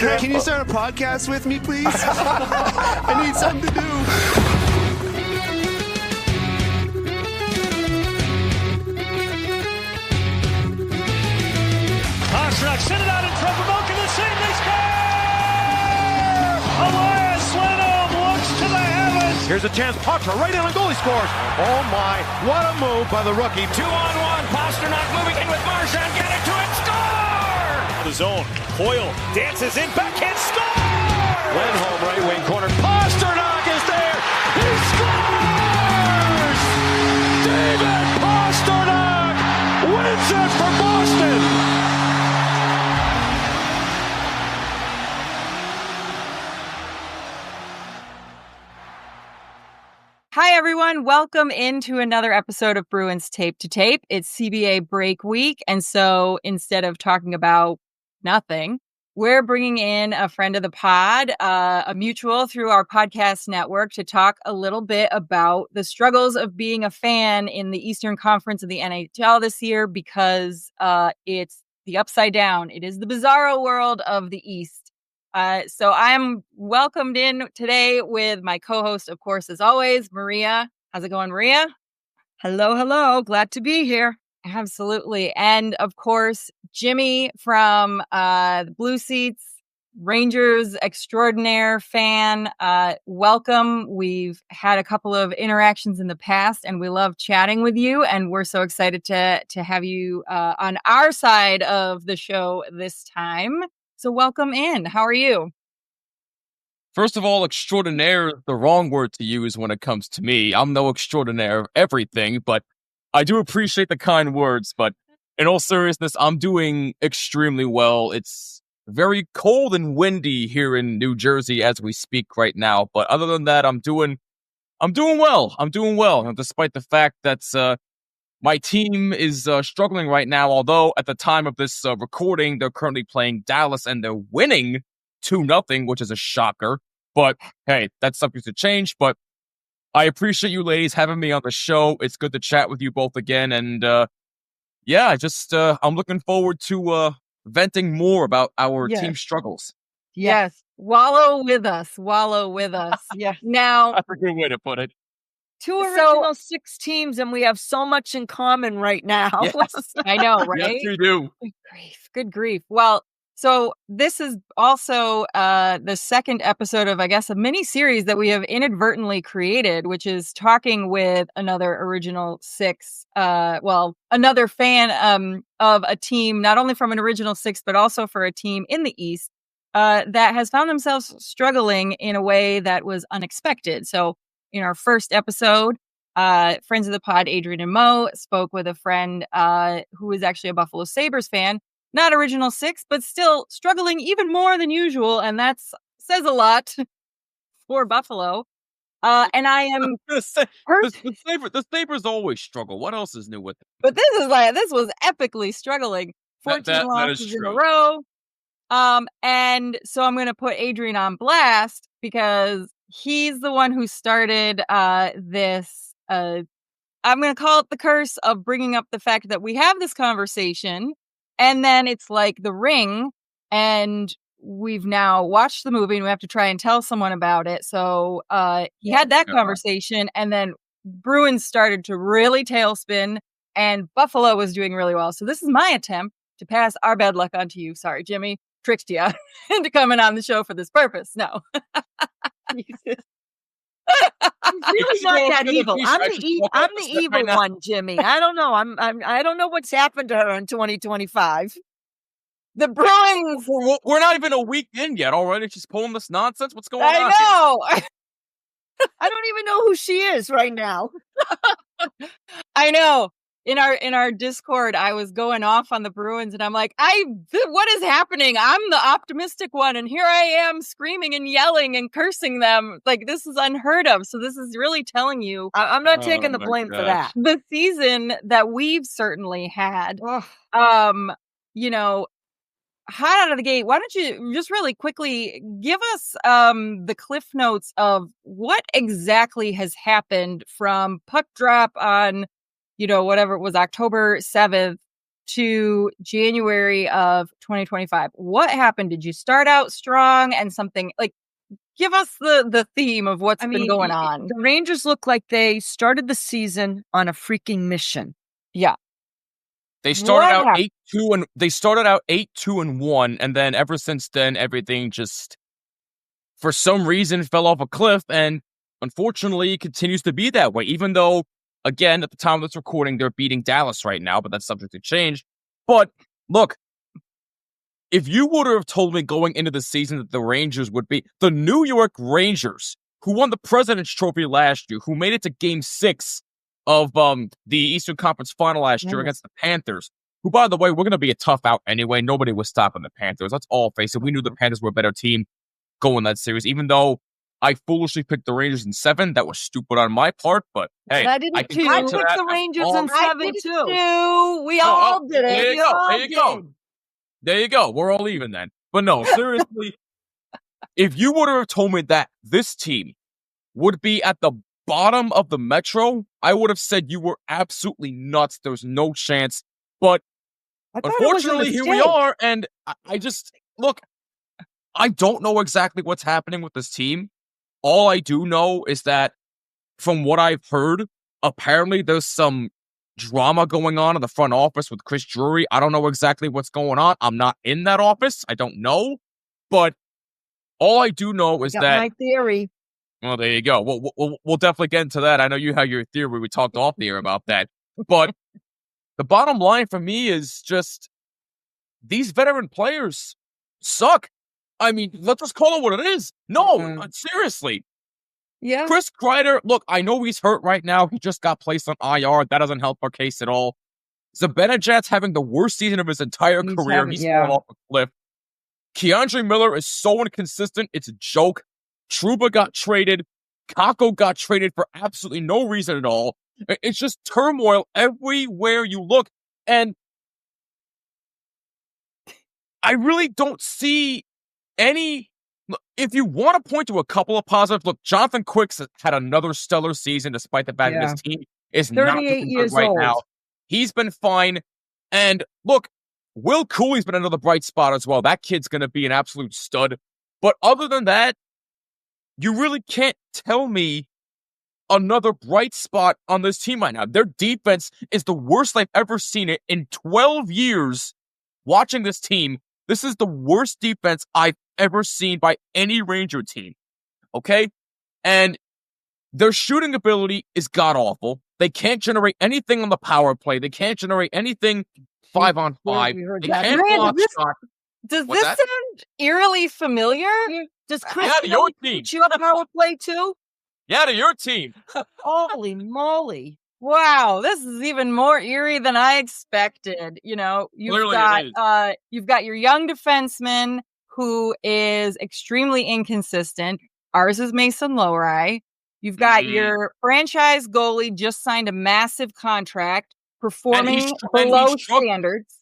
Can you start a podcast with me, please? I need something to do. Pastrnak sent it out in front of Malkin to save. They score! Elias Lindholm looks to the heavens. Here's a chance. Patra right in, and goalie scores. Oh my! What a move by the rookie. 2-on-1. Pastrnak moving in with Marchand. Get it to it. Score! The zone. Coyle dances in. Backhand score! Lindholm right wing corner. Pastrnak is there. He scores! David Pastrnak wins it for Boston. Hi, everyone. Welcome into another episode of Bruins Tape to Tape. It's CBA break week. And so instead of talking about nothing, we're bringing in a friend of the pod, a mutual through our podcast network to talk a little bit about the struggles of being a fan in the Eastern Conference of the NHL this year, because it's the upside down. It is the bizarro world of the East. So I'm welcomed in today with my co-host, of course, as always, Maria. How's it going, Maria? Hello, hello. Glad to be here. Absolutely. And of course, Jimmy from the Blue Seats, Rangers extraordinaire fan. Welcome. We've had a couple of interactions in the past, and we love chatting with you. And we're so excited to have you on our side of the show this time. So welcome in. How are you? First of all, extraordinaire is the wrong word to use when it comes to me. I'm no extraordinaire of everything, but I do appreciate the kind words. But in all seriousness, I'm doing extremely well. It's very cold and windy here in New Jersey as we speak right now. But other than that, I'm doing well. I'm doing well, and despite the fact that my team is struggling right now, although at the time of this recording, they're currently playing Dallas and they're winning 2-0, which is a shocker. But hey, that's subject to change. But I appreciate you ladies having me on the show. It's good to chat with you both again. And yeah, I'm looking forward to venting more about our team struggles. Yes. Wallow with us. Yeah. Now, That's a good way to put it. Two original six teams, and we have so much in common right now. Yes. I know, right? Yes, you do. Good grief. Well, so this is also the second episode of, I guess, a mini series that we have inadvertently created, which is talking with another original six, another fan of a team, not only from an original six, but also for a team in the East that has found themselves struggling in a way that was unexpected. So in our first episode, friends of the pod, Adrian and Mo, spoke with a friend who is actually a Buffalo Sabres fan. Not original six, but still struggling even more than usual. And that says a lot for Buffalo. And I am... The Sabres always struggle. What else is new with them? But this was epically struggling. 14 losses in a row. And so I'm going to put Adrian on blast because he's the one who started this. I'm going to call it the curse of bringing up the fact that we have this conversation. And then it's like The Ring, and we've now watched the movie and we have to try and tell someone about it. So he had that conversation, and then Bruins started to really tailspin, and Buffalo was doing really well. So this is my attempt to pass our bad luck onto you. Sorry, Jimmy, tricked you into coming on the show for this purpose. No. I'm really not that evil. I'm the evil one, Jimmy. I don't know. I don't know what's happened to her in 2025. The Bruins. We're not even a week in yet already. She's pulling this nonsense. What's going on? I know. I don't even know who she is right now. I know. In our Discord, I was going off on the Bruins, and I'm like, what is happening? I'm the optimistic one, and here I am screaming and yelling and cursing them. Like, this is unheard of. So this is really telling you, I'm not taking the blame for that. The season that we've certainly had, hot out of the gate. Why don't you just really quickly give us the cliff notes of what exactly has happened from puck drop on, whatever it was, October 7th to January of 2025. What happened? Did you start out strong and something like, give us the theme of what's been going on. The Rangers look like they started the season on a freaking mission. Yeah. They started out 8-2-1, and then ever since then, everything just, for some reason, fell off a cliff, and unfortunately, it continues to be that way. Even though, again, at the time of this recording, they're beating Dallas right now, but that's subject to change. But look, if you would have told me going into the season that the Rangers would be the New York Rangers, who won the President's Trophy last year, who made it to Game 6 of the Eastern Conference Final last year against the Panthers, who, by the way, we're going to be a tough out anyway. Nobody was stopping the Panthers. Let's all face it. We knew the Panthers were a better team going that series, even though I foolishly picked the Rangers in 7. That was stupid on my part, but hey, I picked the Rangers in 7 too. We all did it. There you go. There you go. We're all even then. But no, seriously, if you would have told me that this team would be at the bottom of the Metro, I would have said you were absolutely nuts. There's no chance. But unfortunately, here we are. And I just, look, I don't know exactly what's happening with this team. All I do know is that from what I've heard, apparently there's some drama going on in the front office with Chris Drury. I don't know exactly what's going on. I'm not in that office. I don't know. But all I do know is that... my theory. Well, there you go. We'll definitely get into that. I know you have your theory. We talked off the air about that. But the bottom line for me is just these veteran players suck. I mean, let's just call it what it is. No, seriously. Yeah. Chris Kreider, look, I know he's hurt right now. He just got placed on IR. That doesn't help our case at all. Zibanejad's having the worst season of his entire career. He's fallen off a cliff. Keandre Miller is so inconsistent, it's a joke. Trouba got traded. Kako got traded for absolutely no reason at all. It's just turmoil everywhere you look. And I really don't see any... If you want to point to a couple of positives, look, Jonathan Quick's had another stellar season despite the fact that his team is not doing good right now. He's been fine. And look, Will Cooley's been another bright spot as well. That kid's going to be an absolute stud. But other than that, you really can't tell me another bright spot on this team right now. Their defense is the worst I've ever seen it in 12 years watching this team. This is the worst defense I've ever seen by any Ranger team. Okay? And their shooting ability is god-awful. They can't generate anything on the power play. They can't generate anything 5-on-5. They can't block shots. Does this sound eerily familiar? Does Chris to your team. shoot on power play too? Yeah, to your team. Holy moly. Wow, this is even more eerie than I expected. You know, you've got your young defenseman who is extremely inconsistent. Ours is Mason Lowry. You've got your franchise goalie just signed a massive contract, performing below standards.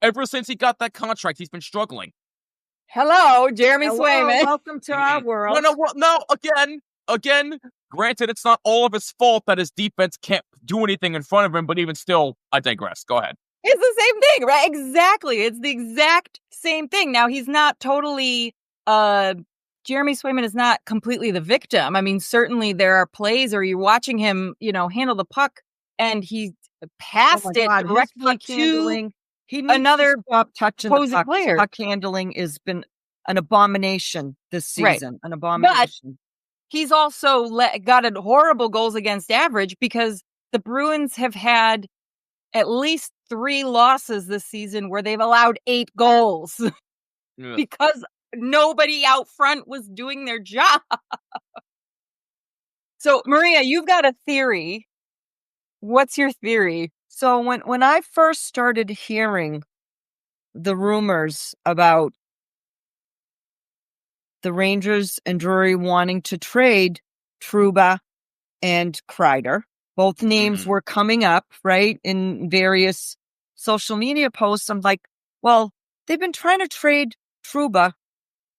Ever since he got that contract, he's been struggling. Hello, Jeremy Swayman. Welcome to our world. No, again, granted, it's not all of his fault that his defense can't do anything in front of him, but even still, I digress. Go ahead. It's the same thing, right? Exactly. It's the exact same thing. Now, he's not totally, Jeremy Swayman is not completely the victim. I mean, certainly there are plays or you're watching him, handle the puck and he passed it directly to another touching opposing the puck. player. Puck handling has been an abomination this season. Right. An abomination. But he's also got a horrible goals against average because the Bruins have had at least 3 losses this season where they've allowed 8 goals because nobody out front was doing their job. So, Maria, you've got a theory. What's your theory? So when I first started hearing the rumors about the Rangers and Drury wanting to trade Trouba and Kreider, both names were coming up, right, in various social media posts. I'm like, well, they've been trying to trade Trouba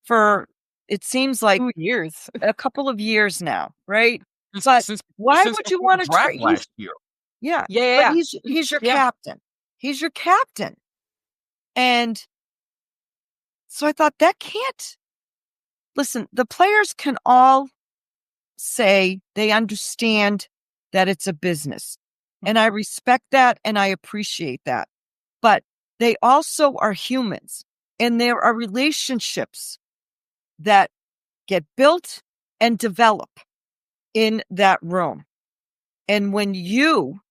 for, it seems like 2 years, a couple of years now, right? But why would you want to trade last year? Yeah. But he's your captain. He's your captain. And so I thought that can't. Listen, the players can all say they understand that it's a business. And I respect that and I appreciate that. But they also are humans. And there are relationships that get built and develop in that room. And when you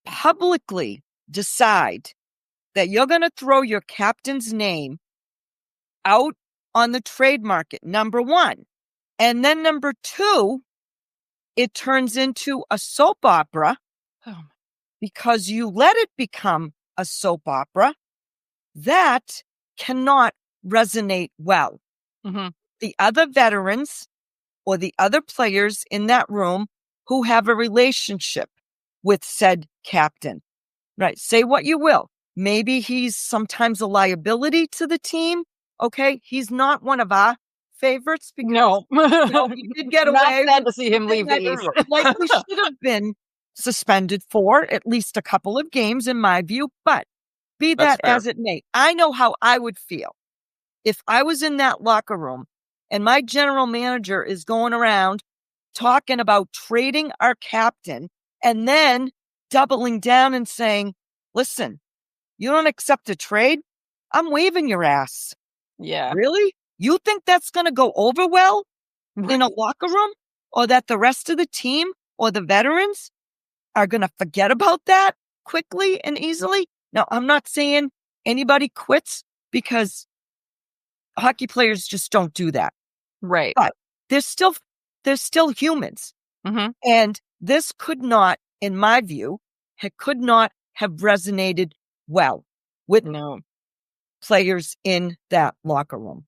publicly decide that you're going to throw your captain's name out on the trade market, number one, and then number two, it turns into a soap opera because you let it become a soap opera, that cannot resonate well. The other veterans or the other players in that room who have a relationship with said captain, right? Say what you will. Maybe he's sometimes a liability to the team. Okay. He's not one of our favorites because he did get away. Not sad to see him leave the East. Like we should have been suspended for at least a couple of games in my view, but be that as it may, I know how I would feel if I was in that locker room and my general manager is going around talking about trading our captain and then doubling down and saying, listen, you don't accept a trade? I'm waving your ass. Yeah. Really? You think that's going to go over well in a locker room, or that the rest of the team or the veterans are going to forget about that quickly and easily? Now, I'm not saying anybody quits because hockey players just don't do that. Right. But they're still humans. And this could not, in my view, could not have resonated well with players in that locker room.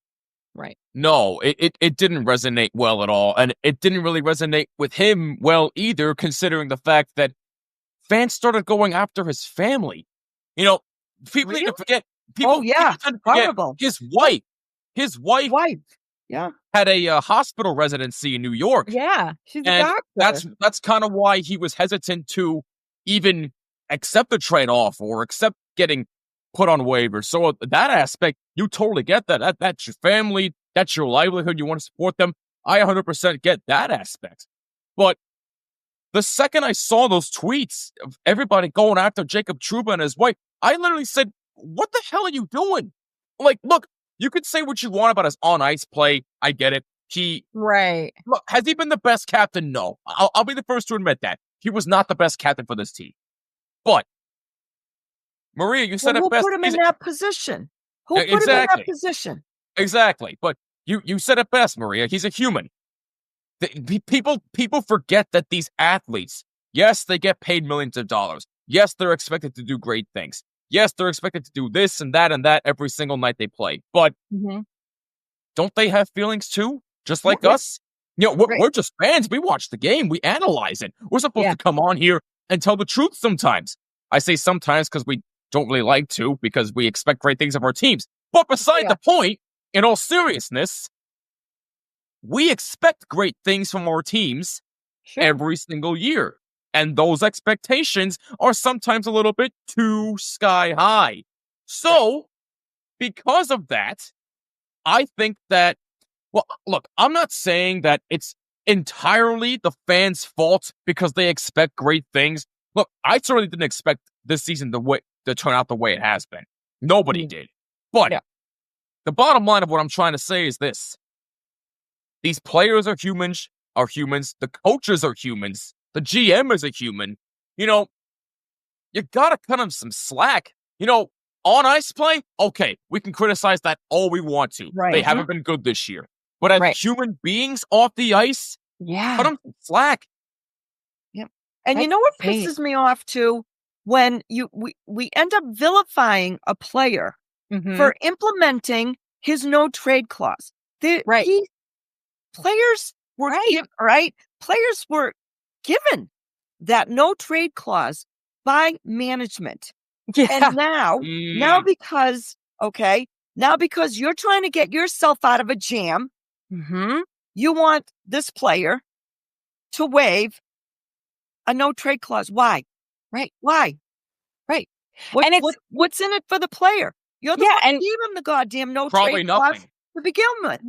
Right. No, it didn't resonate well at all. And it didn't really resonate with him well either, considering the fact that fans started going after his family. You know, people need to forget. People tend to forget horrible. His wife. Yeah. Had a hospital residency in New York. Yeah. She's a doctor. That's kind of why he was hesitant to even accept the trade offer or accept getting put on waivers. So that aspect, you totally get that. That's your family. That's your livelihood. You want to support them. I 100% get that aspect. But the second I saw those tweets of everybody going after Jacob Trouba and his wife, I literally said, what the hell are you doing? Like, look, you could say what you want about his on-ice play. I get it. Look, has he been the best captain? No. I'll be the first to admit that. He was not the best captain for this team. But, Maria, you said it best. Who put him in that position? Who put him in that position? Exactly. But you said it best, Maria. He's a human. People forget that these athletes, yes, they get paid millions of dollars. Yes, they're expected to do great things. Yes, they're expected to do this and that every single night they play. But don't they have feelings too? Just like us? You know, we're just fans. We watch the game. We analyze it. We're supposed to come on here and tell the truth sometimes. I say sometimes because we don't really like to, because we expect great things of our teams. But beside the point, in all seriousness, we expect great things from our teams every single year. And those expectations are sometimes a little bit too sky high. So, because of that, I think that, well, look, I'm not saying that it's entirely the fans' fault because they expect great things. Look, I certainly didn't expect this season to turn out the way it has been. Nobody did. But the bottom line of what I'm trying to say is this. These players are humans. The coaches are humans. The GM is a human. You know, you gotta cut them some slack. You know, on ice play, okay, we can criticize that all we want to. They haven't been good this year. But as human beings off the ice, cut them some slack. Yep. And you know what pisses me off too? When we end up vilifying a player for implementing his no trade clause. Players were Players were given that no trade clause by management. And now because you're trying to get yourself out of a jam, you want this player to waive a no trade clause. Why? Why? What's in it for the player? You're the one who gave him the goddamn no probably trade clause nothing to begin with.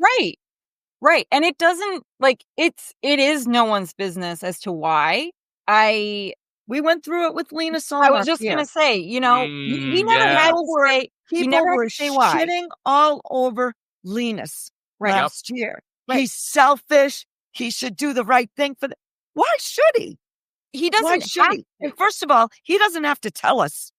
Right. And it doesn't it is no one's business as to why. We went through it with Lena Solmark. I was just going to say, he never had to say, people were why. shitting all over Linus last year. Right. He's selfish. He should do the right thing for Why should he? He doesn't have to. And first of all, he doesn't have to tell us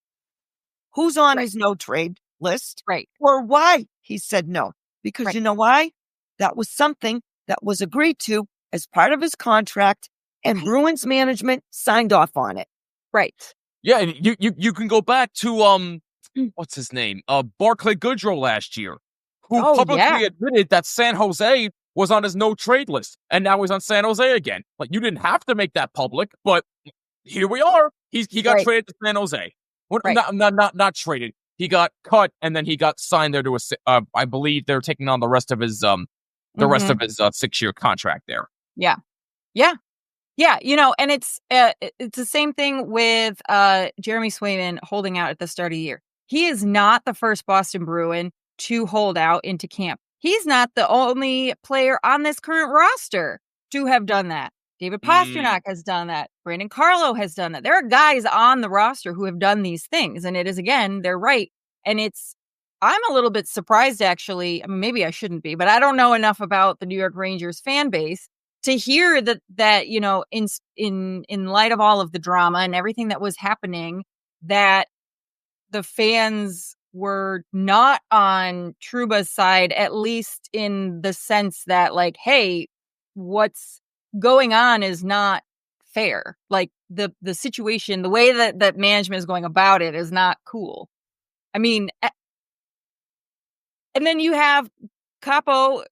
who's on his no trade list. Right. Or why he said no. Because you know why? That was something that was agreed to as part of his contract, and Bruins management signed off on it. Right. Yeah, and you can go back to what's his name? Barclay Goodrow last year, who publicly admitted that San Jose was on his no trade list, and now he's on San Jose again. Like, you didn't have to make that public, but here we are. He got traded to San Jose. Well, not traded. He got cut, and then he got signed there to a. I believe they're taking on the rest of his 6-year contract there. Yeah. And it's the same thing with Jeremy Swayman holding out at the start of the year. He is not the first Boston Bruin to hold out into camp. He's not the only player on this current roster to have done that. David Pastrnak has done that. Brandon Carlo has done that. There are guys on the roster who have done these things, and it is, again, they're right. And I'm a little bit surprised, actually. I mean, maybe I shouldn't be, but I don't know enough about the New York Rangers fan base to hear that in light of all of the drama and everything that was happening, that the fans were not on Trouba's side, at least in the sense that, like, hey, what's going on is not fair. Like, the situation, the way that management is going about it is not cool. I mean, and then you have Capo,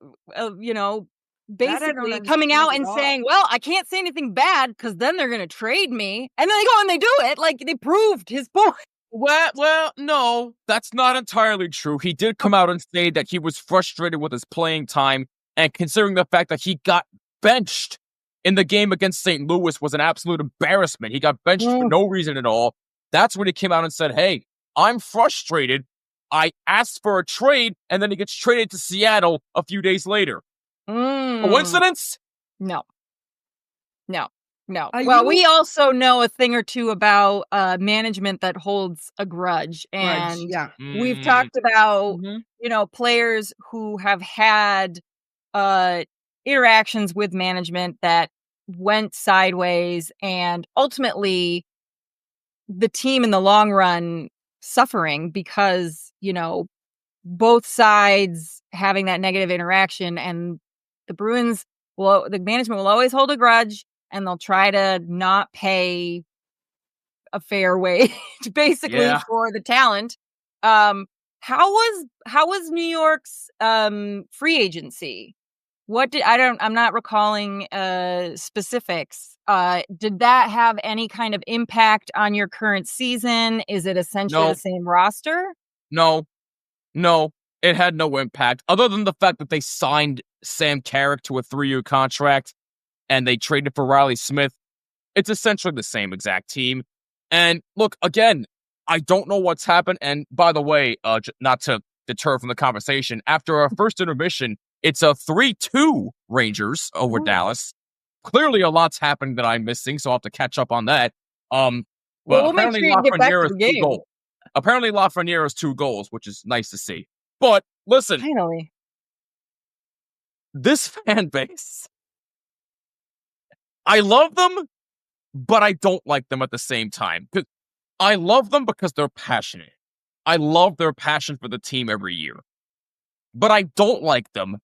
basically coming out and saying, well, I can't say anything bad because then they're going to trade me. And then they go and they do it. Like, they proved his point. Well, no, that's not entirely true. He did come out and say that he was frustrated with his playing time, and considering the fact that he got benched in the game against St. Louis was an absolute embarrassment. He got benched for no reason at all. That's when he came out and said, hey, I'm frustrated. I asked for a trade, and then he gets traded to Seattle a few days later. Coincidence? No. We also know a thing or two about management that holds a grudge. And we've talked about, players who have had interactions with management that went sideways, and ultimately the team in the long run suffering because, both sides having that negative interaction, and the Bruins the management will always hold a grudge, and they'll try to not pay a fair wage basically for the talent. How was New York's free agency? I'm not recalling specifics. Did that have any kind of impact on your current season? Is it essentially the same roster? No, it had no impact other than the fact that they signed Sam Carrick to a 3-year contract and they traded for Riley Smith. It's essentially the same exact team. And look, again, I don't know what's happened. And by the way, not to deter from the conversation, after our first intermission, it's a 3-2 Rangers over Dallas. Clearly a lot's happened that I'm missing, so I'll have to catch up on that. We'll make sure you get back to the game. Apparently Lafreniere has 2 goals, which is nice to see. But listen, finally, this fan base, I love them, but I don't like them at the same time. I love them because they're passionate. I love their passion for the team every year. But I don't like them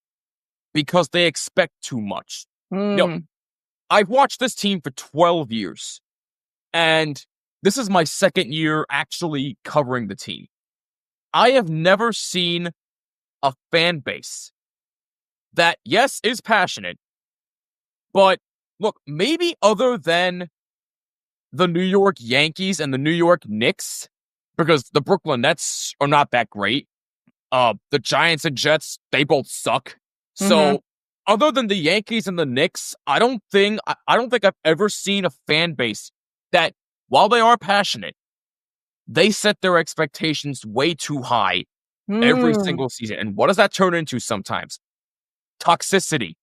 because they expect too much. I've watched this team for 12 years, and this is my second year actually covering the team. I have never seen a fan base that, yes, is passionate, but look, maybe other than the New York Yankees and the New York Knicks, because the Brooklyn Nets are not that great. The Giants and Jets, they both suck. So other than the Yankees and the Knicks, I don't think I've ever seen a fan base that, while they are passionate, they set their expectations way too high every single season. And what does that turn into sometimes? Toxicity,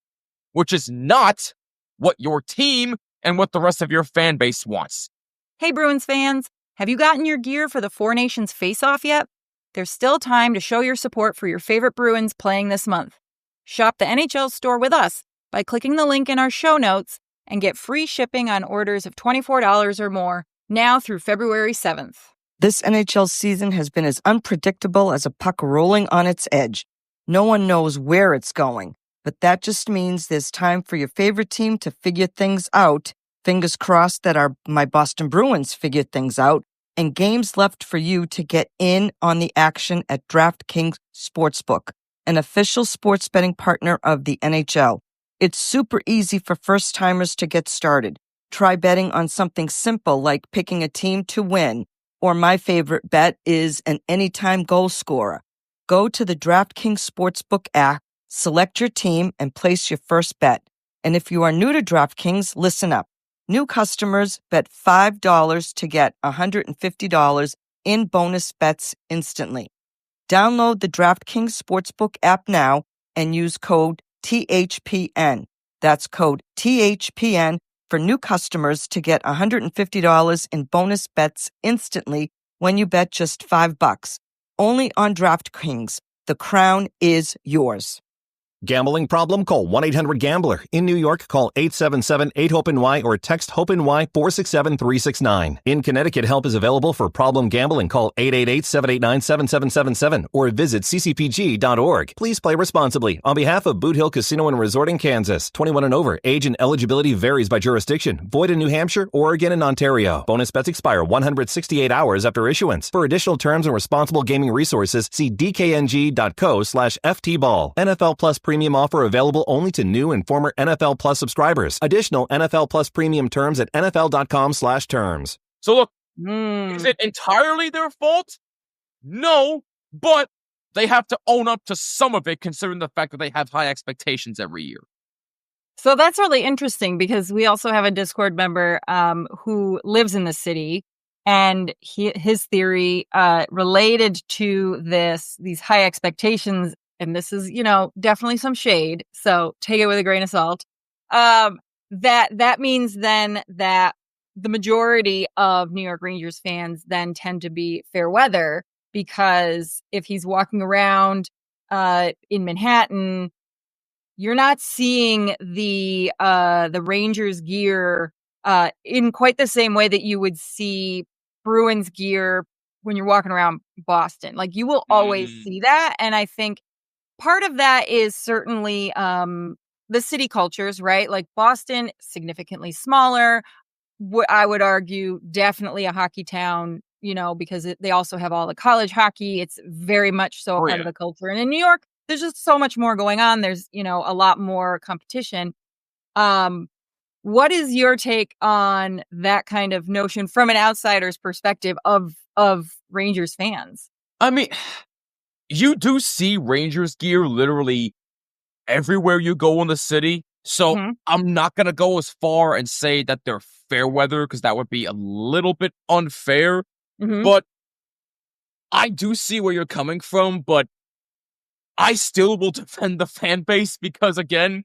which is not what your team and what the rest of your fan base wants. Hey, Bruins fans, have you gotten your gear for the Four Nations face-off yet? There's still time to show your support for your favorite Bruins playing this month. Shop the NHL store with us by clicking the link in our show notes and get free shipping on orders of $24 or more now through February 7th. This NHL season has been as unpredictable as a puck rolling on its edge. No one knows where it's going, but that just means there's time for your favorite team to figure things out. Fingers crossed that my Boston Bruins figure things out, and games left for you to get in on the action at DraftKings Sportsbook, an official sports betting partner of the NHL. It's super easy for first-timers to get started. Try betting on something simple like picking a team to win, or my favorite bet is an anytime goal scorer. Go to the DraftKings Sportsbook app, select your team, and place your first bet. And if you are new to DraftKings, listen up. New customers bet $5 to get $150 in bonus bets instantly. Download the DraftKings Sportsbook app now and use code THPN. That's code THPN for new customers to get $150 in bonus bets instantly when you bet just $5. Only on DraftKings. The crown is yours. Gambling problem? Call 1-800-GAMBLER. In New York, call 877-8-HOPE-NY or text HOPE-NY 467-369. In Connecticut, help is available for problem gambling. Call 888-789-7777 or visit ccpg.org. Please play responsibly. On behalf of Boot Hill Casino and Resort in Kansas, 21 and over, age and eligibility varies by jurisdiction. Void in New Hampshire, Oregon, and Ontario. Bonus bets expire 168 hours after issuance. For additional terms and responsible gaming resources, see dkng.co/ftball. NFL Plus Premium offer available only to new and former NFL Plus subscribers. Additional NFL Plus Premium terms at nfl.com/terms. So look, is it entirely their fault? No, but they have to own up to some of it considering the fact that they have high expectations every year. So that's really interesting because we also have a Discord member who lives in the city, and his theory related to these high expectations. And this is, definitely some shade, so take it with a grain of salt. That means then that the majority of New York Rangers fans then tend to be fair weather, because if he's walking around in Manhattan, you're not seeing the Rangers gear in quite the same way that you would see Bruins gear when you're walking around Boston. Like, you will always see that, and I think part of that is certainly the city cultures, right? Like, Boston, significantly smaller. I would argue definitely a hockey town, because they also have all the college hockey. It's very much so a part of the culture. And in New York, there's just so much more going on. There's, a lot more competition. What is your take on that kind of notion from an outsider's perspective of Rangers fans? I mean, you do see Rangers gear literally everywhere you go in the city. So I'm not going to go as far and say that they're fair weather, because that would be a little bit unfair. But I do see where you're coming from, but I still will defend the fan base because, again,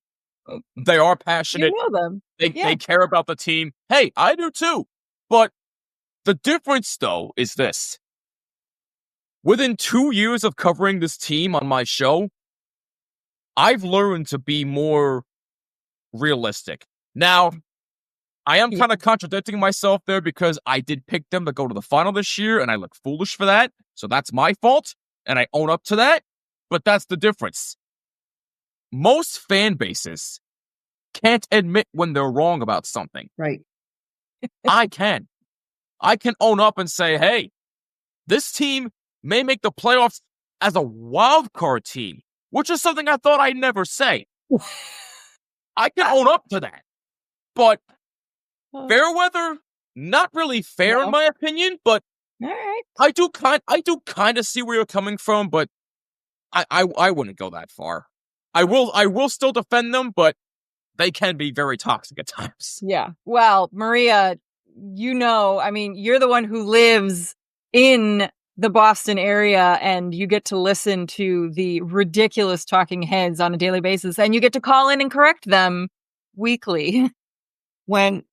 they are passionate. You know them. They care about the team. Hey, I do too. But the difference, though, is this. Within 2 years of covering this team on my show, I've learned to be more realistic. Now, I am kind of contradicting myself there because I did pick them to go to the final this year, and I look foolish for that. So that's my fault, and I own up to that. But that's the difference. Most fan bases can't admit when they're wrong about something. Right. I can. I can own up and say, hey, this team may make the playoffs as a wild card team, which is something I thought I'd never say. I can own up to that. But fair weather, not really fair in my opinion, but all right. I do kind of see where you're coming from, but I wouldn't go that far. I will still defend them, but they can be very toxic at times. Yeah. Well, Maria, you're the one who lives in the Boston area, and you get to listen to the ridiculous talking heads on a daily basis, and you get to call in and correct them weekly. When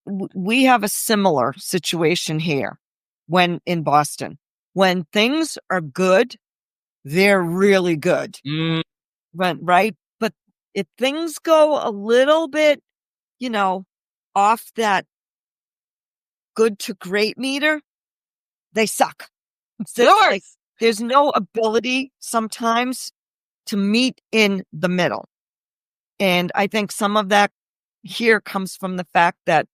we have a similar situation here when in Boston, when things are good, they're really good. Right? But if things go a little bit, off that good to great meter, they suck. So like, there's no ability sometimes to meet in the middle. And I think some of that here comes from the fact that,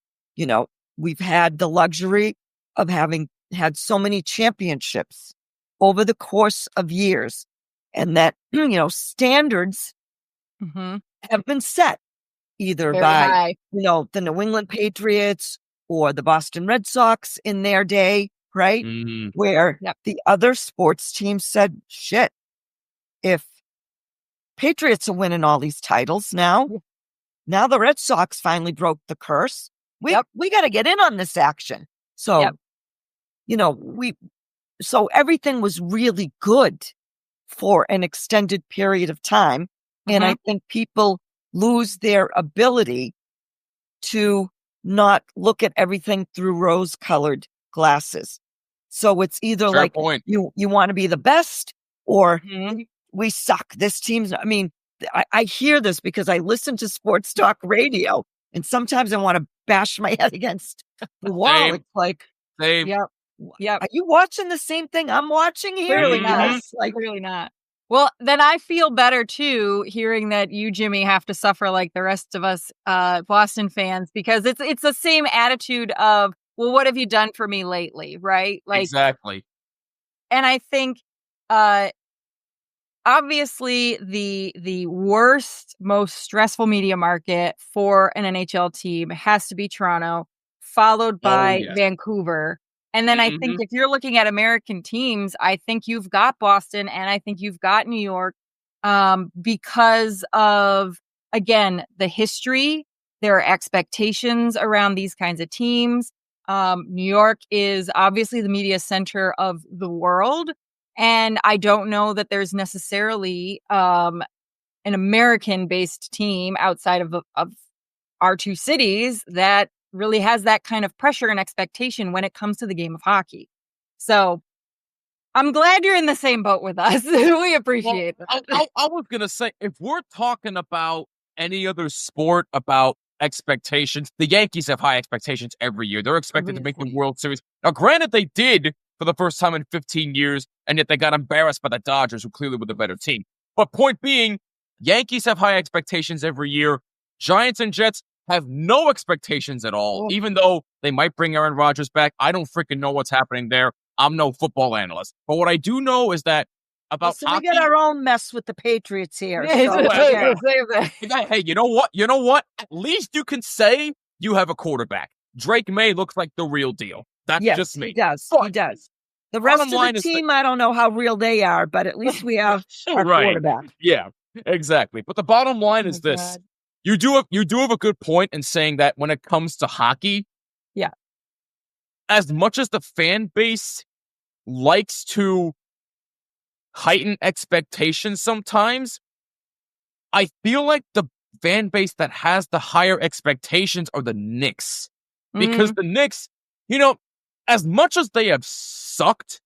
we've had the luxury of having had so many championships over the course of years, and that, standards have been set either Very by, high. the New England Patriots or the Boston Red Sox in their day, right? Where the other sports teams said, shit, if Patriots are winning all these titles now the Red Sox finally broke the curse. We got to get in on this action. So, so everything was really good for an extended period of time. And I think people lose their ability to not look at everything through rose-colored glasses. So it's either Fair like point. you want to be the best, or we suck. This team's, I hear this because I listen to sports talk radio, and sometimes I want to bash my head against the wall. Same. It's like, Same. Yep. are you watching the same thing I'm watching here? Clearly not. Because, like, Clearly not. Well, then I feel better too, hearing that you, Jimmy, have to suffer like the rest of us Boston fans, because it's the same attitude of, well, what have you done for me lately, right? Like, exactly. And I think obviously the worst, most stressful media market for an NHL team has to be Toronto, followed by Vancouver. And then I think if you're looking at American teams, I think you've got Boston and I think you've got New York because of, again, the history. There are expectations around these kinds of teams. New York is obviously the media center of the world. And I don't know that there's necessarily an American-based team outside of our two cities that really has that kind of pressure and expectation when it comes to the game of hockey. So I'm glad you're in the same boat with us. We appreciate that. I was going to say, if we're talking about any other sport about expectations, the Yankees have high expectations every year. They're expected to make the World Series. Now, granted, they did for the first time in 15 years, and yet they got embarrassed by the Dodgers, who clearly were the better team. But point being, Yankees have high expectations every year. Giants and Jets have no expectations at all, even though they might bring Aaron Rodgers back. I don't freaking know what's happening there. I'm no football analyst. But what I do know is that about hockey, we got our own mess with the Patriots here. Hey, you know what? You know what? At least you can say you have a quarterback. Drake May looks like the real deal. That's just me. He does. But he does. The rest of the team, I don't know how real they are, but at least we have our quarterback. Yeah, exactly. But the bottom line is this. God. You do have a good point in saying that when it comes to hockey, as much as the fan base likes to heighten expectations sometimes, I feel like the fan base that has the higher expectations are the Knicks. Because the Knicks, as much as they have sucked,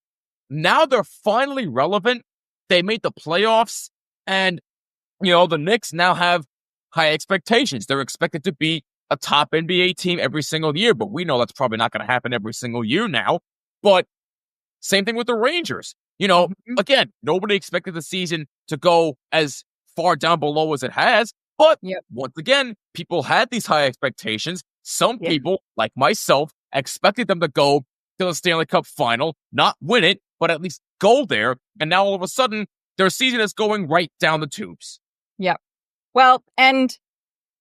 now they're finally relevant. They made the playoffs, and, the Knicks now have high expectations. They're expected to be a top NBA team every single year, but we know that's probably not going to happen every single year now. But same thing with the Rangers. Again, nobody expected the season to go as far down below as it has. But once again, people had these high expectations. Some people, like myself, expected them to go to the Stanley Cup final, not win it, but at least go there. And now all of a sudden, their season is going right down the tubes. Yeah. Well, and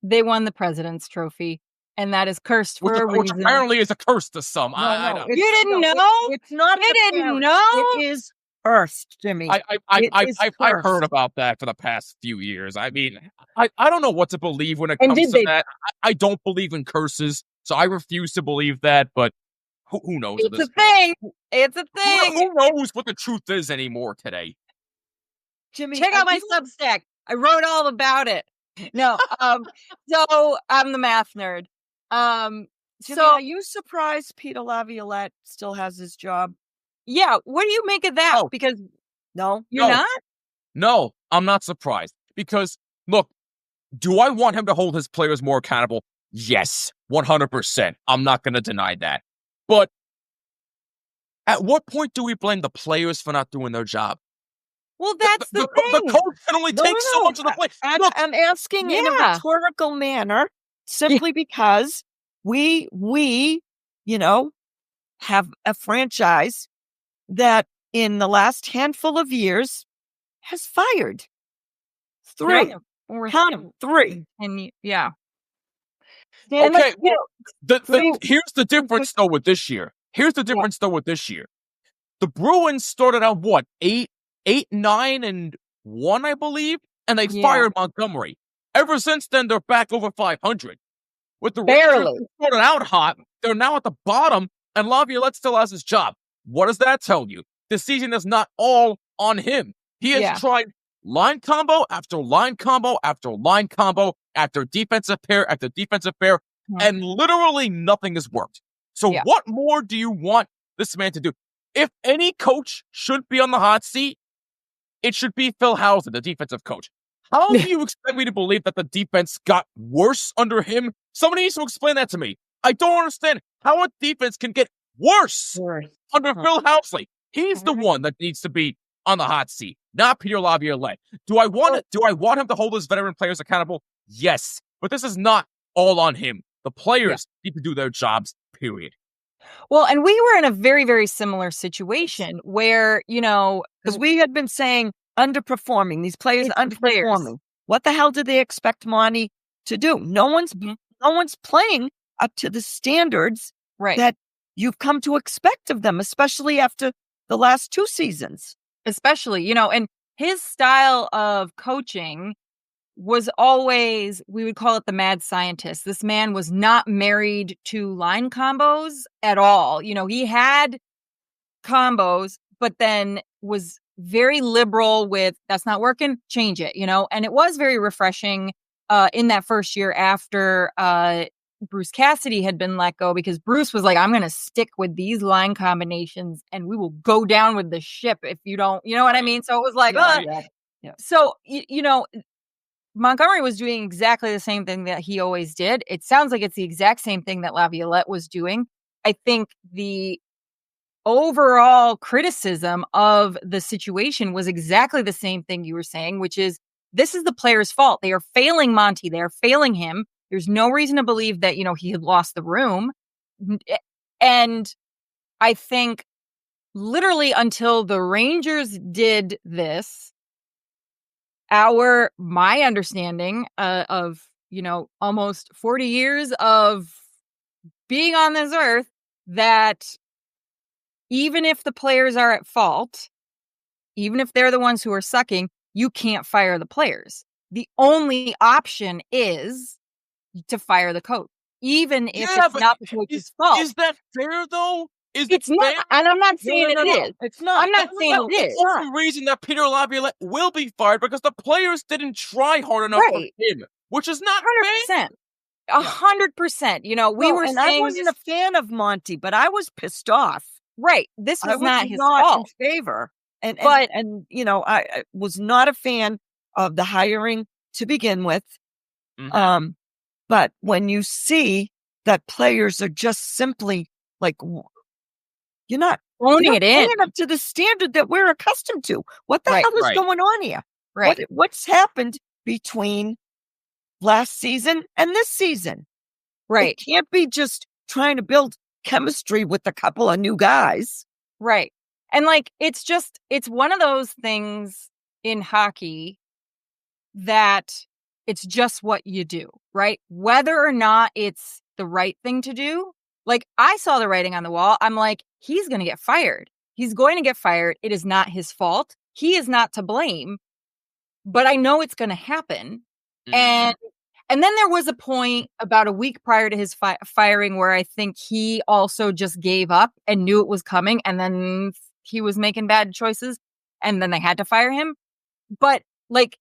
they won the President's Trophy, and that is cursed for a reason. Which apparently is a curse to some. No, you didn't know? It's not. You didn't know? It is cursed, Jimmy. I've heard about that for the past few years. I mean, I don't know what to believe when it comes to that. I don't believe in curses, so I refuse to believe that. But Who knows? It's a thing. It's a thing. Who knows what the truth is anymore today? Jimmy, Check out my Substack. I wrote all about it. No, so I'm the math nerd. Jimmy, So are you surprised Peter Laviolette still has his job? yeah, what do you make of that? No. Because No. you're not. No, I'm not surprised. Because, look, do I want him to hold his players more accountable? Yes, 100%. I'm not going to deny that. But at what point do we blame the players for not doing their job? Well, that's the thing. The coach can only take so much of the play. Look, I'm asking in a rhetorical manner, simply because we, have a franchise that in the last handful of years has fired 3. Count them, 3. And yeah. Okay, like, here's the difference though with this year. The Bruins started out what, 8-9-1, I believe, and they fired Montgomery. Ever since then, they're back over 500. With the Rangers who started out hot, they're now at the bottom, and Laviolette still has his job. What does that tell you? The season is not all on him. He has tried line combo after line combo after line combo after defensive pair after defensive pair, and literally nothing has worked. So what more do you want this man to do? If any coach should be on the hot seat, it should be Phil Housen, the defensive coach. How do you expect me to believe that the defense got worse under him? Somebody needs to explain that to me. I don't understand how a defense can get worse under Phil Housley. He's the one that needs to be on the hot seat, not Peter Laviolette. Do I want him to hold his veteran players accountable? Yes, but this is not all on him. The players need to do their jobs, period. Well, and we were in a very, very similar situation where, because we had been saying underperforming, these players are underperforming. What the hell did they expect Monty to do? No one's playing up to the standards that you've come to expect of them, especially after the last 2 seasons. Especially, and his style of coaching was always, we would call it the mad scientist. This man was not married to line combos at all. He had combos, but then was very liberal with, that's not working, change it, and it was very refreshing in that first year after Bruce Cassidy had been let go, because Bruce was like, I'm going to stick with these line combinations and we will go down with the ship if you don't, you know what I mean? So it was like, So, Montgomery was doing exactly the same thing that he always did. It sounds like it's the exact same thing that Laviolette was doing. I think the overall criticism of the situation was exactly the same thing you were saying, which is, this is the player's fault. They are failing Monty. They are failing him. There's no reason to believe that, he had lost the room. And I think literally until the Rangers did this, my understanding of, almost 40 years of being on this earth, that even if the players are at fault, even if they're the ones who are sucking, you can't fire the players. The only option is to fire the coach, even if it's not the coach's fault. Is that fair, though? It's not, and I'm not saying it is. It's not. I'm not saying it is. It's the reason that Peter Laviolette will be fired, because the players didn't try hard enough for him, which is not 100%. 100%. We were saying, I wasn't a fan of Monty, but I was pissed off. Right. This was not his fault. In favor. I was not a fan of the hiring to begin with. Mm-hmm. But when you see that players are just simply like, you're not owning it in up to the standard that we're accustomed to. What the hell is going on here? Right. What's happened between last season and this season? Right. It can't be just trying to build chemistry with a couple of new guys. Right. And it's one of those things in hockey that it's just what you do, right? Whether or not it's the right thing to do. I saw the writing on the wall. I'm like, he's going to get fired. He's going to get fired. It is not his fault. He is not to blame, but I know it's going to happen. And And then there was a point about a week prior to his firing where I think he also just gave up and knew it was coming. And then he was making bad choices and then they had to fire him. But like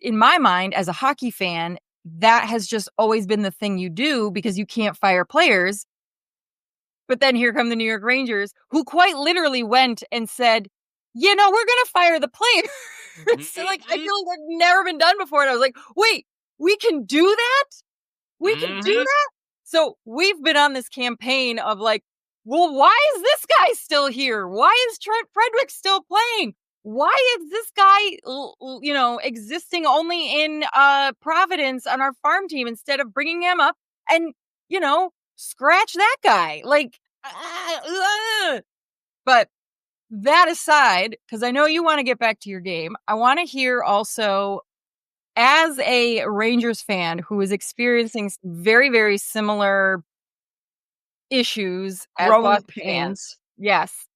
in my mind, as a hockey fan, that has just always been the thing you do because you can't fire players. But then here come the New York Rangers, who quite literally went and said, we're going to fire the players. So like, I feel like it's never been done before. And I was like, wait, we can do that? We can do that? So we've been on this campaign of like, well, why is this guy still here? Why is Trent Frederick still playing? Why is this guy, existing only in Providence on our farm team instead of bringing him up and, scratch that guy? Like, But that aside, because I know you want to get back to your game, I want to hear also, as a Rangers fan who is experiencing some very, very similar issues as Boston fans. Yes.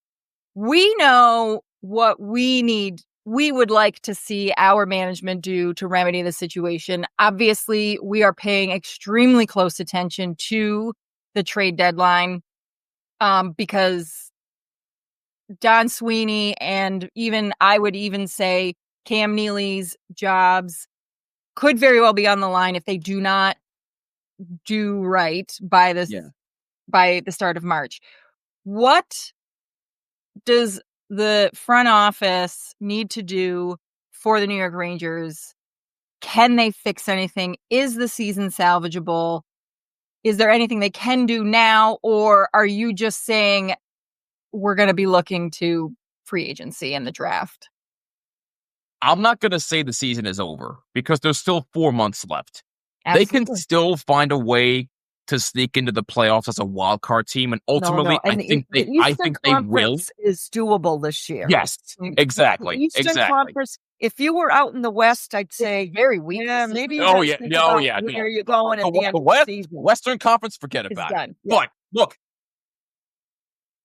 We know what we would like to see our management do to remedy the situation. Obviously, we are paying extremely close attention to the trade deadline because Don Sweeney and I would even say Cam Neely's jobs could very well be on the line if they do not do right by the start of March. What does the front office need to do for the New York Rangers? Can they fix anything? Is the season salvageable? Is there anything they can do now? Or are you just saying we're going to be looking to free agency and the draft? I'm not going to say the season is over because there's still 4 months left. Absolutely. They can still find a way to sneak into the playoffs as a wild card team, and ultimately, And I think they will. Is doable this year. Yes, exactly. The Eastern Conference. If you were out in the West, I'd say very weak. Yeah, maybe. Where you're going at the end of the season. Western Conference, forget about it. Yeah. But look,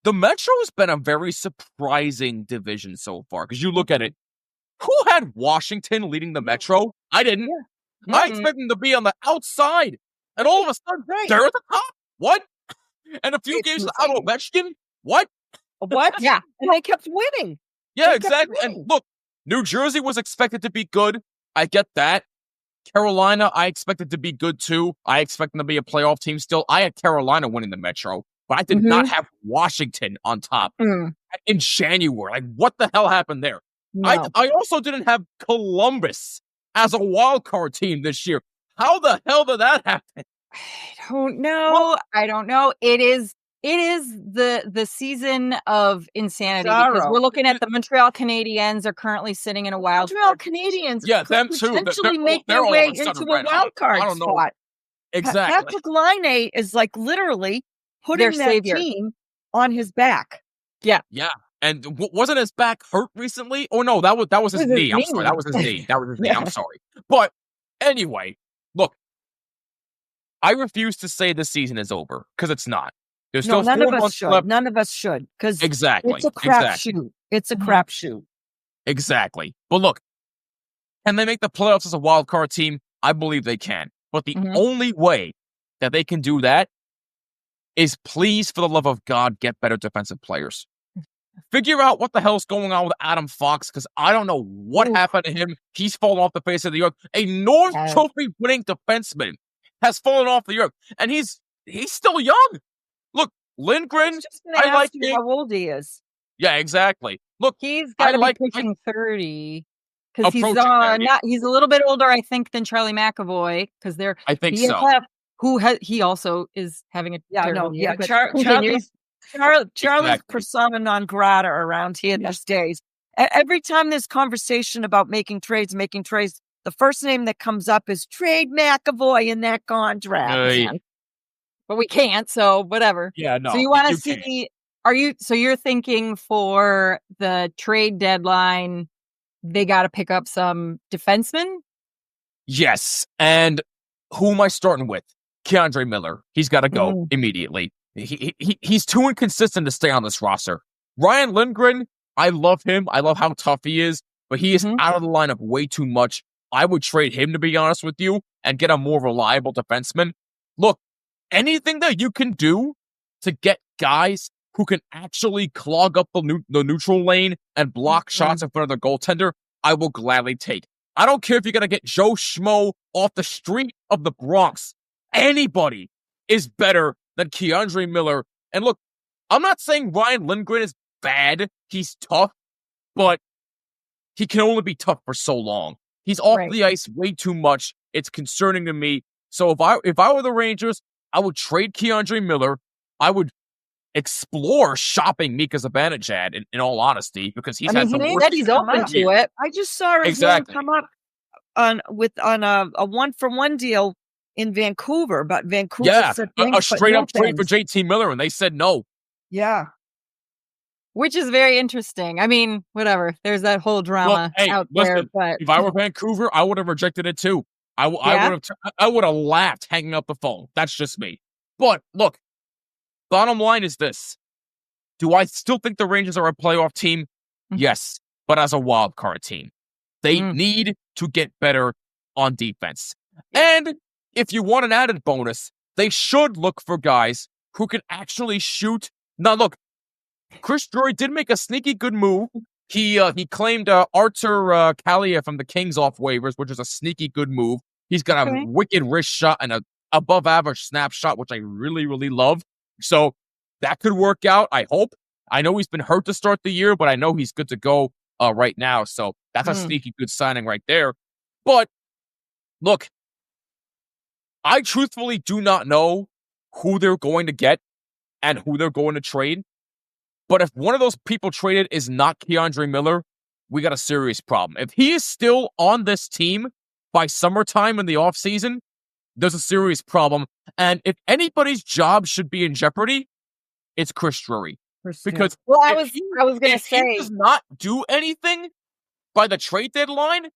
the Metro has been a very surprising division so far because you look at it. Who had Washington leading the Metro? I didn't. Yeah. I expect them to be on the outside. And all of a sudden, they're at the top. What? And a few games out of Ovechkin? What? What? Yeah. And they kept winning. Yeah, exactly. And look, New Jersey was expected to be good. I get that. Carolina, I expected to be good too. I expect them to be a playoff team still. I had Carolina winning the Metro, but I did not have Washington on top in January. Like, what the hell happened there? No. I also didn't have Columbus as a wild card team this year. How the hell did that happen? I don't know. Well, I don't know. It is the season of insanity because we're looking at the Montreal Canadiens are currently sitting in a wild card. Canadiens, them too. Potentially make their way into a wild card spot. Exactly. Patrick Laine is like literally putting that team on his back. Yeah. Yeah. And wasn't his back hurt recently? Oh no, that was his knee. I'm sorry. That was his knee. I'm sorry. But anyway, look, I refuse to say this season is over because it's not. There's still 4 months left. None of us should because exactly. It's a crapshoot. It's a crapshoot. Exactly. But look, can they make the playoffs as a wild card team? I believe they can. But the only way that they can do that is, please, for the love of God, get better defensive players. Figure out what the hell's going on with Adam Fox, because I don't know what happened to him. He's fallen off the face of the earth. A North Trophy winning defenseman has fallen off the earth, and he's still young. Look, Lindgren, I like him. How old he is? Yeah, exactly. Look, he's got to be pushing 30 because he's a little bit older, I think, than Charlie McAvoy because they're BFF, he also is having a Charlie's persona non grata around here these days. Every time there's conversation about making trades, the first name that comes up is trade McAvoy in that contract. But we can't, so whatever. Yeah, no. So you want to see? You're thinking for the trade deadline, they got to pick up some defensemen? Yes, and who am I starting with? Keandre Miller. He's got to go immediately. He's too inconsistent to stay on this roster. Ryan Lindgren, I love him. I love how tough he is, but he is out of the lineup way too much. I would trade him, to be honest with you, and get a more reliable defenseman. Look, anything that you can do to get guys who can actually clog up the neutral lane and block shots in front of the goaltender, I will gladly take. I don't care if you're going to get Joe Schmo off the street of the Bronx. Anybody is better than Keandre Miller. And look, I'm not saying Ryan Lindgren is bad. He's tough, but he can only be tough for so long. He's off the ice way too much. It's concerning to me. So if I were the Rangers, I would trade Keandre Miller. I would explore shopping Mika Zibanejad, in all honesty, because he's had some worse. He's open to it. I just saw his name come up on a 1-for-1 deal in Vancouver, but Vancouver said a straight up trade for JT Miller, and they said no. Yeah. Which is very interesting. I mean, whatever. There's that whole drama out there. But if I were Vancouver, I would have rejected it too. I would have laughed hanging up the phone. That's just me. But look, bottom line is this. Do I still think the Rangers are a playoff team? Yes, but as a wild card team. They need to get better on defense. And if you want an added bonus, they should look for guys who can actually shoot. Now, look, Chris Drury did make a sneaky good move. He claimed Artur Kaliyev from the Kings off waivers, which is a sneaky good move. He's got a wicked wrist shot and a above-average snapshot, which I really, really love. So that could work out, I hope. I know he's been hurt to start the year, but I know he's good to go right now. So that's a sneaky good signing right there. But look, I truthfully do not know who they're going to get and who they're going to trade. But if one of those people traded is not Keandre Miller, we got a serious problem. If he is still on this team by summertime in the offseason, there's a serious problem. And if anybody's job should be in jeopardy, it's Chris Drury. Because I was going to say, if he does not do anything by the trade deadline,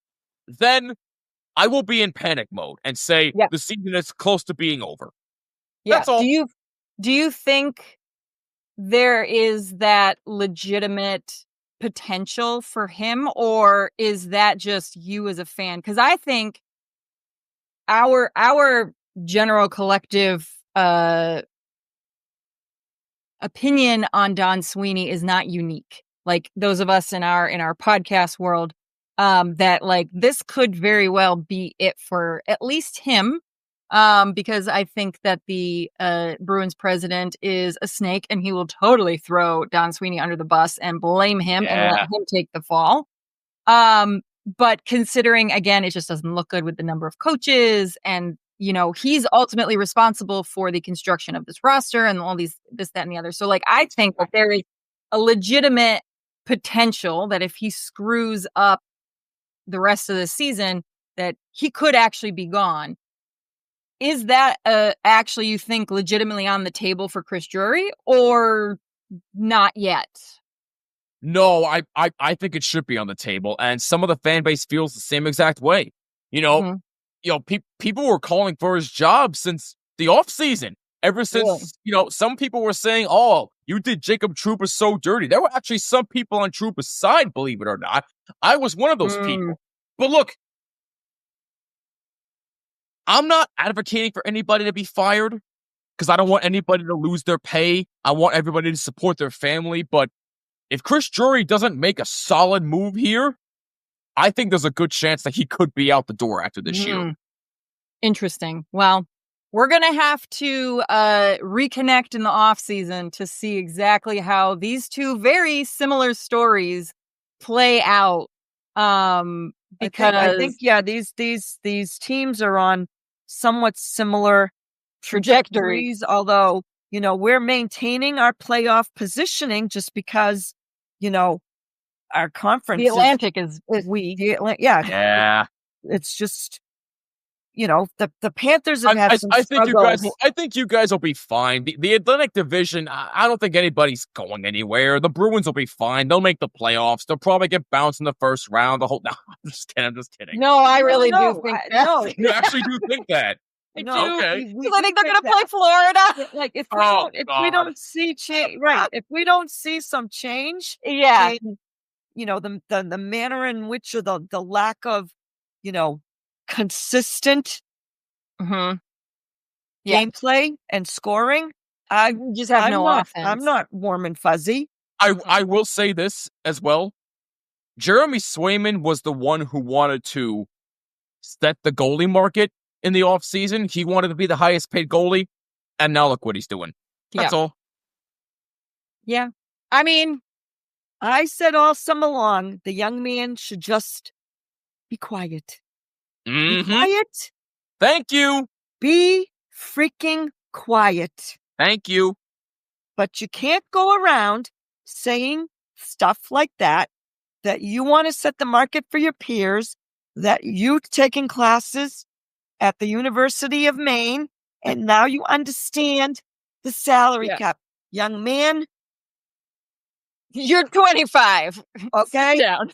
then I will be in panic mode and say the season is close to being over. Yeah. That's all. Do you think there is that legitimate potential for him, or is that just you as a fan? Because I think our general collective opinion on Don Sweeney is not unique. Like those of us in our podcast world, that like this could very well be it for at least him. Because I think that the Bruins president is a snake and he will totally throw Don Sweeney under the bus and blame him and let him take the fall. But considering, again, it just doesn't look good with the number of coaches and, you know, he's ultimately responsible for the construction of this roster and all this, that, and the other. So, like, I think that there is a legitimate potential that if he screws up the rest of the season, that he could actually be gone. Is that actually, you think, legitimately on the table for Chris Drury or not yet? No, I think it should be on the table. And some of the fan base feels the same exact way. You know, people were calling for his job since the offseason. Ever since, you know, some people were saying, oh, you did Jacob Trouba so dirty. There were actually some people on Trouba's side, believe it or not. I was one of those people. But look, I'm not advocating for anybody to be fired because I don't want anybody to lose their pay. I want everybody to support their family. But if Chris Drury doesn't make a solid move here, I think there's a good chance that he could be out the door after this year. Interesting. Well, we're going to have to reconnect in the offseason to see exactly how these two very similar stories play out. Because I think these teams are on somewhat similar trajectories, although, you know, we're maintaining our playoff positioning just because, you know, our conference the Atlantic is weak. Yeah. It's just, you know, the Panthers have had some struggles. I think you guys will be fine. The Atlantic Division, I don't think anybody's going anywhere. The Bruins will be fine. They'll make the playoffs. They'll probably get bounced in the first round. No, I'm just kidding. No, I really do think that. No. You actually do think that. I do. Okay. Because I think they're going to play Florida. Like if we don't see change, right? If we don't see some change, then, you know, the manner in which, or the lack of consistent Mm-hmm. Yeah. gameplay and scoring, You just have no offense. I'm not warm and fuzzy. I will say this as well. Jeremy Swayman was the one who wanted to set the goalie market in the offseason. He wanted to be the highest paid goalie, and now look what he's doing. That's all. Yeah. I mean, I said all summer long, the young man should just be quiet. Be quiet. Thank you. Be freaking quiet. Thank you. But you can't go around saying stuff like that you want to set the market for your peers, that you've taken classes at the University of Maine, and now you understand the salary cap. Young man, you're 25. okay? Sit down.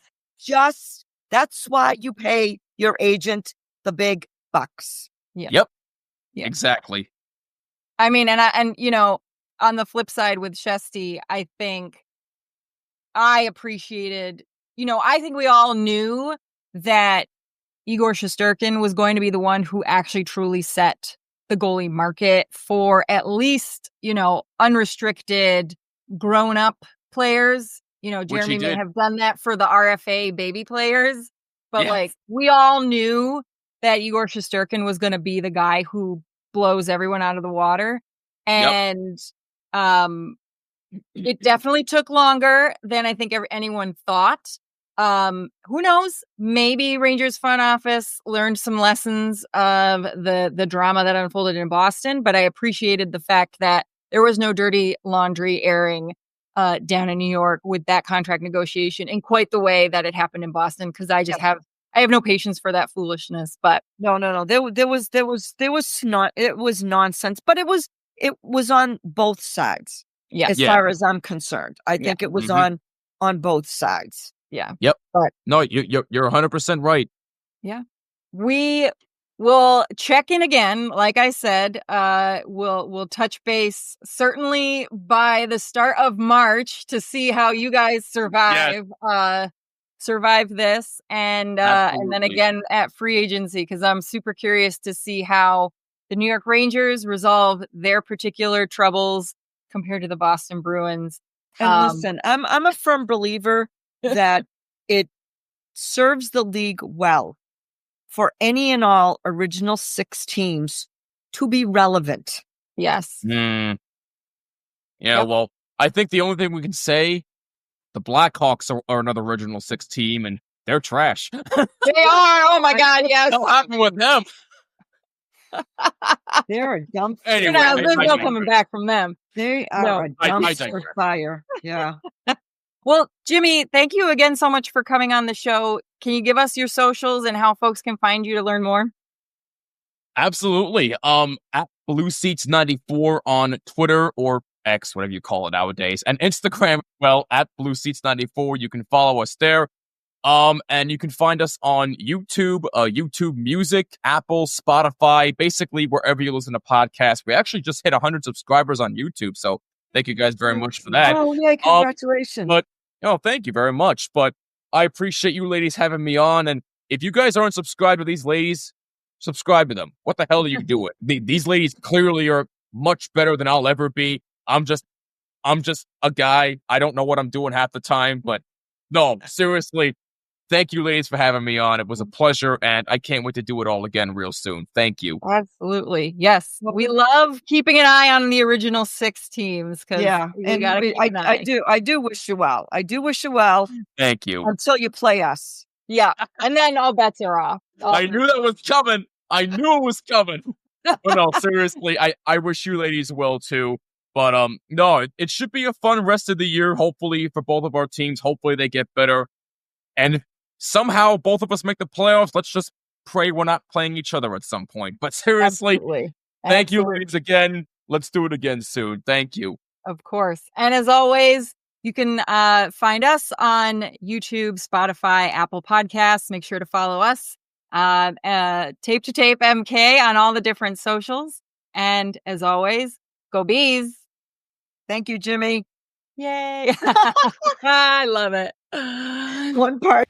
That's why you pay your agent the big bucks. Yep. Exactly. I mean, and on the flip side with Shesty, I think I appreciated, I think we all knew that Igor Shesterkin was going to be the one who actually truly set the goalie market for at least, unrestricted grown-up players. Jeremy may have done that for the RFA baby players, but we all knew that Igor Shesterkin was going to be the guy who blows everyone out of the water. And it definitely took longer than I think anyone thought. Who knows? Maybe Rangers front office learned some lessons of the drama that unfolded in Boston, but I appreciated the fact that there was no dirty laundry airing down in New York with that contract negotiation in quite the way that it happened in Boston, because I just have no patience for that foolishness. But no. There was not. It was nonsense, but it was on both sides. Yeah. As far as I'm concerned, I think it was on both sides. Yeah. Yep. But no, you're 100% right. Yeah. We will check in again. Like I said, we'll touch base certainly by the start of March to see how you guys survive this, and then again at free agency, because I'm super curious to see how the New York Rangers resolve their particular troubles compared to the Boston Bruins. And listen, I'm a firm believer that it serves the league well for any and all original six teams to be relevant. Yes. Yeah, well, I think the only thing we can say, the Blackhawks are another original six team, and they're trash. They are. Oh my God, yes. What happened with them? They're a dumpster. Anyway, there's no coming back from them. They are a dumpster fire. Yeah. Well, Jimmy, thank you again so much for coming on the show. Can you give us your socials and how folks can find you to learn more? Absolutely. At Blue Seats 94 on Twitter or X, whatever you call it nowadays, and Instagram. Well, at Blue Seats 94, you can follow us there. And you can find us on YouTube, YouTube Music, Apple, Spotify, basically wherever you listen to podcasts. We actually just hit 100 subscribers on YouTube, so thank you guys very much for that. Oh, yeah, congratulations. Thank you very much. But I appreciate you ladies having me on, and if you guys aren't subscribed to these ladies, subscribe to them. What the hell are you doing? These ladies clearly are much better than I'll ever be. I'm just a guy. I don't know what I'm doing half the time, but no, seriously. Thank you, ladies, for having me on. It was a pleasure, and I can't wait to do it all again real soon. Thank you. Absolutely. Yes. We love keeping an eye on the original six teams. Yeah. And I do wish you well. I do wish you well. Thank you. Until you play us. Yeah. And then all bets are off. I knew that was coming. I knew it was coming. But no, seriously, I wish you ladies well, too. But no, it should be a fun rest of the year, hopefully, for both of our teams. Hopefully they get better. And somehow both of us make the playoffs. Let's just pray we're not playing each other at some point. But seriously, thank you ladies again. Let's do it again soon. Thank you. Of course. And as always, you can find us on YouTube, Spotify, Apple Podcasts. Make sure to follow us. Tape to Tape MK on all the different socials. And as always, go Bees. Thank you, Jimmy. Yay. I love it. One part.